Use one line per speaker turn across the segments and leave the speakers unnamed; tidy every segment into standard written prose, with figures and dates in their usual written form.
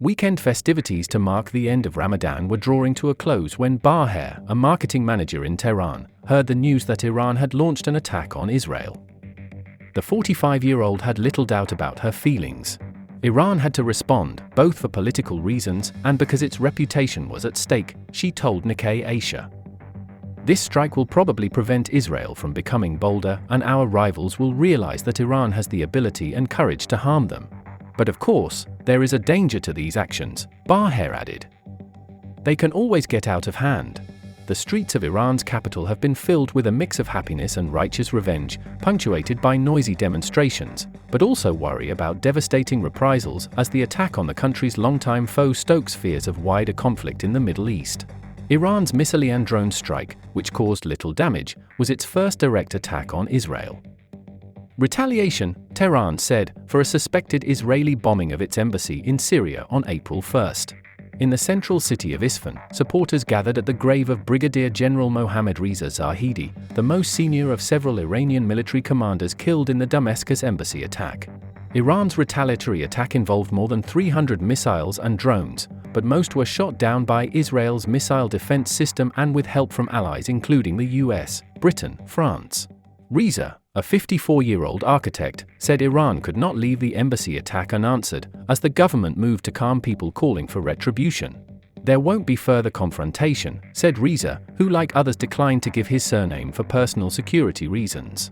Weekend festivities to mark the end of Ramadan were drawing to a close when Baher, a marketing manager in Tehran, heard the news that Iran had launched an attack on Israel. The 45-year-old had little doubt about her feelings. Iran had to respond, both for political reasons and because its reputation was at stake, she told Nikkei Asia. This strike will probably prevent Israel from becoming bolder, and our rivals will realize that Iran has the ability and courage to harm them. But of course, there is a danger to these actions, Baher added. They can always get out of hand. The streets of Iran's capital have been filled with a mix of happiness and righteous revenge, punctuated by noisy demonstrations, but also worry about devastating reprisals as the attack on the country's longtime foe stokes fears of wider conflict in the Middle East. Iran's missile and drone strike, which caused little damage, was its first direct attack on Israel. Retaliation, Tehran said, for a suspected Israeli bombing of its embassy in Syria on April 1. In the central city of Isfahan, supporters gathered at the grave of Brigadier General Mohammad Reza Zahidi, the most senior of several Iranian military commanders killed in the Damascus embassy attack. Iran's retaliatory attack involved more than 300 missiles and drones, but most were shot down by Israel's missile defense system and with help from allies including the US, Britain, France. Reza, a 54-year-old architect, said Iran could not leave the embassy attack unanswered, as the government moved to calm people calling for retribution. There won't be further confrontation, said Reza, who like others declined to give his surname for personal security reasons.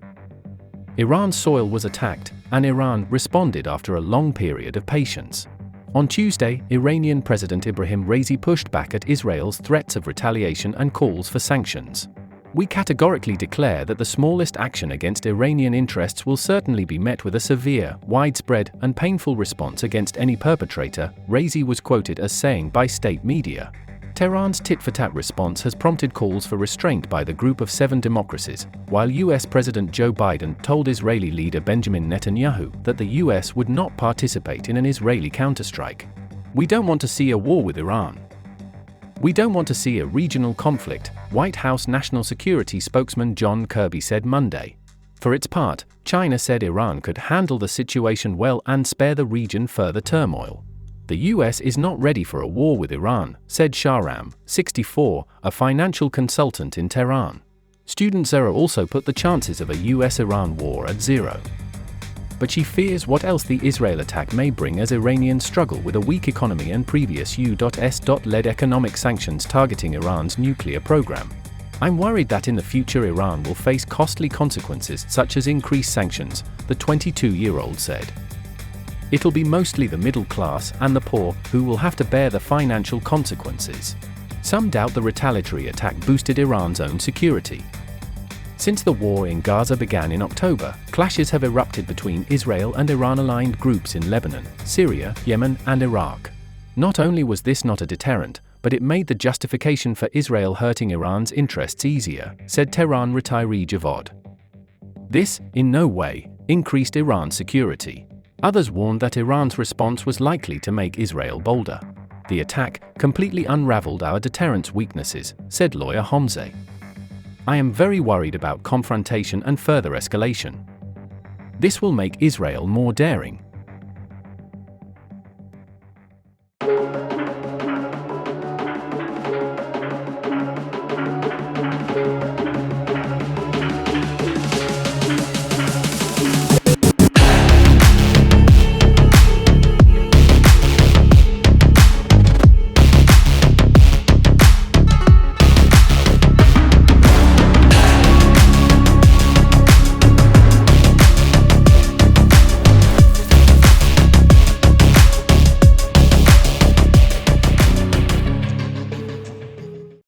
Iran's soil was attacked, and Iran responded after a long period of patience. On Tuesday, Iranian President Ibrahim Raisi pushed back at Israel's threats of retaliation and calls for sanctions. We categorically declare that the smallest action against Iranian interests will certainly be met with a severe, widespread, and painful response against any perpetrator, Raisi was quoted as saying by state media. Tehran's tit-for-tat response has prompted calls for restraint by the Group of Seven Democracies, while US President Joe Biden told Israeli leader Benjamin Netanyahu that the US would not participate in an Israeli counterstrike. We don't want to see a war with Iran. We don't want to see a regional conflict, White House National Security spokesman John Kirby said Monday. For its part, China said Iran could handle the situation well and spare the region further turmoil. The US is not ready for a war with Iran, said Shahram, 64, a financial consultant in Tehran. Student Zara also put the chances of a US-Iran war at zero. But she fears what else the Israel attack may bring as Iranians struggle with a weak economy and previous U.S.-led economic sanctions targeting Iran's nuclear program. I'm worried that in the future Iran will face costly consequences such as increased sanctions, the 22-year-old said. It'll be mostly the middle class and the poor who will have to bear the financial consequences. Some doubt the retaliatory attack boosted Iran's own security. Since the war in Gaza began in October, clashes have erupted between Israel and Iran-aligned groups in Lebanon, Syria, Yemen, and Iraq. Not only was this not a deterrent, but it made the justification for Israel hurting Iran's interests easier, said Tehran retiree Javad. This, in no way, increased Iran's security. Others warned that Iran's response was likely to make Israel bolder. The attack completely unraveled our deterrence weaknesses, said lawyer Homze. I am very worried about confrontation and further escalation. This will make Israel more daring.